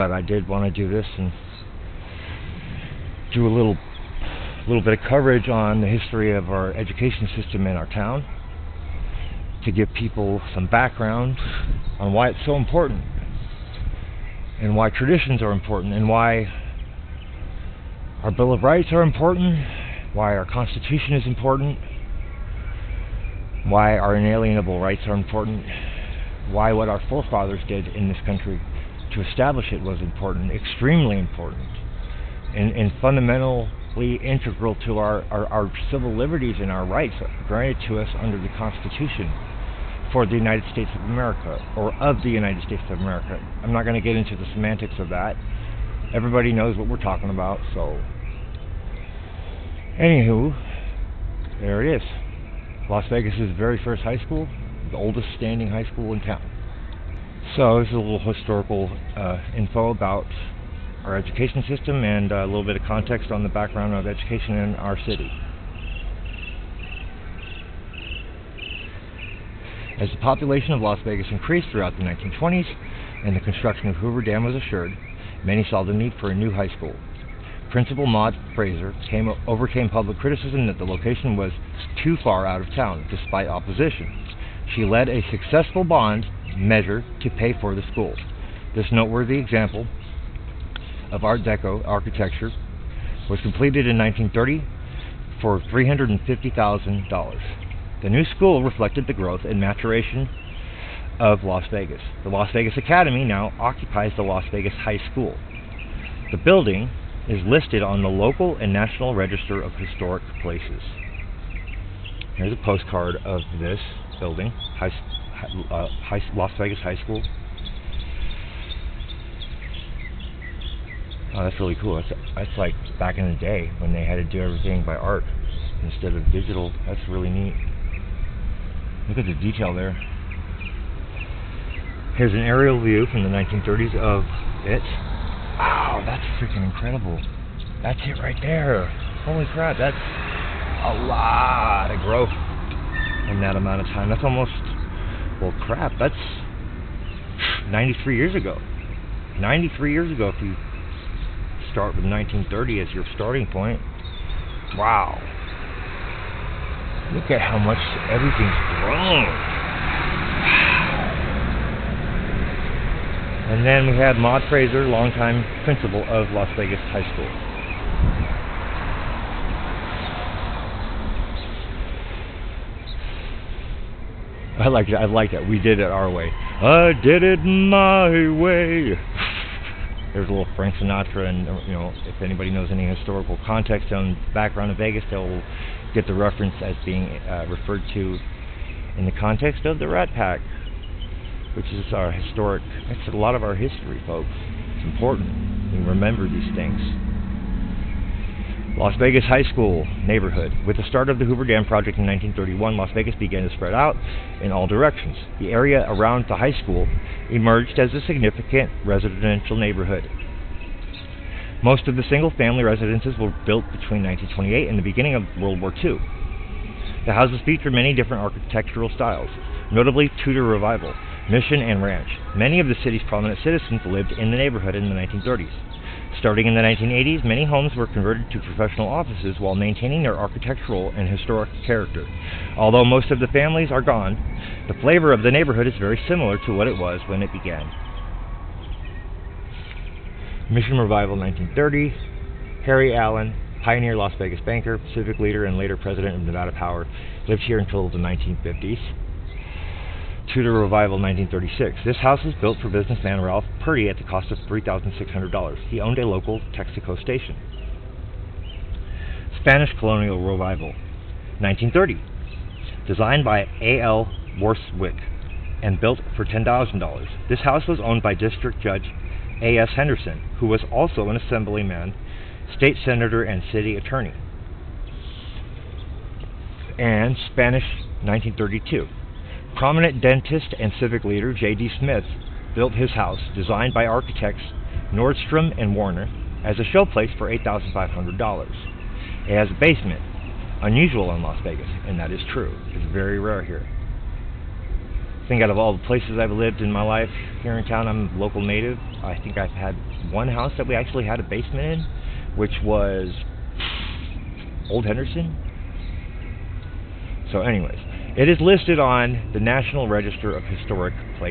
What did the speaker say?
But I did want to do this and do a little bit of coverage on the history of our education system in our town, to give people some background on why it's so important, and why traditions are important, and why our Bill of Rights are important, why our Constitution is important, why our inalienable rights are important, why what our forefathers did in this country to establish it was important, extremely important, and fundamentally integral to our civil liberties and our rights granted to us under the Constitution for the United States of America, or of the United States of America. I'm not going to get into the semantics of that. Everybody knows what we're talking about, so anywho, there it is. Las Vegas' very first high school, the oldest standing high school in town. So this is a little historical info about our education system, and a little bit of context on the background of education in our city. As the population of Las Vegas increased throughout the 1920s and the construction of Hoover Dam was assured, many saw the need for a new high school. Principal Maud Fraser overcame public criticism that the location was too far out of town, despite opposition. She led a successful bond measure to pay for the school. This noteworthy example of Art Deco architecture was completed in 1930 for $350,000. The new school reflected the growth and maturation of Las Vegas. The Las Vegas Academy now occupies the Las Vegas High School. The building is listed on the local and national register of historic places. Here's a postcard of this building, Las Vegas High School. Oh, that's really cool. That's like back in the day when they had to do everything by art instead of digital. That's really neat. Look at the detail there. Here's an aerial view from the 1930s of it. Wow, that's freaking incredible. That's it right there. Holy crap, that's a lot of growth in that amount of time. That's almost, well crap, that's 93 years ago. 93 years ago if you start with 1930 as your starting point. Wow. Look at how much everything's grown. And then we have Maud Fraser, longtime principal of Las Vegas High School. I like that. We did it our way. I did it my way. There's a little Frank Sinatra, and if anybody knows any historical context on the background of Vegas, they'll get the reference as being referred to in the context of the Rat Pack, which is our historic. It's a lot of our history, folks. It's important. We remember these things. Las Vegas High School neighborhood. With the start of the Hoover Dam project in 1931, Las Vegas began to spread out in all directions. The area around the high school emerged as a significant residential neighborhood. Most of the single-family residences were built between 1928 and the beginning of World War II. The houses feature many different architectural styles, notably Tudor Revival, Mission, and Ranch. Many of the city's prominent citizens lived in the neighborhood in the 1930s. Starting in the 1980s, many homes were converted to professional offices while maintaining their architectural and historic character. Although most of the families are gone, the flavor of the neighborhood is very similar to what it was when it began. Mission Revival 1930. Harry Allen, pioneer Las Vegas banker, civic leader, and later president of Nevada Power, lived here until the 1950s. Tudor Revival 1936. This house was built for businessman Ralph Purdy at the cost of $3,600. He owned a local Texaco station. Spanish Colonial Revival 1930. Designed by A.L.V.H.S and built for $10,000. This house was owned by District Judge A.S. Henderson, who was also an assemblyman, state senator, and city attorney. And Spanish 1932. Prominent dentist and civic leader J.D. Smith built his house, designed by architects Nordstrom and Warner, as a showplace for $8,500. It has a basement, unusual in Las Vegas, and that is true. It's very rare here. I think out of all the places I've lived in my life here in town, I'm local native. I think I've had one house that we actually had a basement in, which was Old Henderson. So anyways, it is listed on the National Register of Historic Places.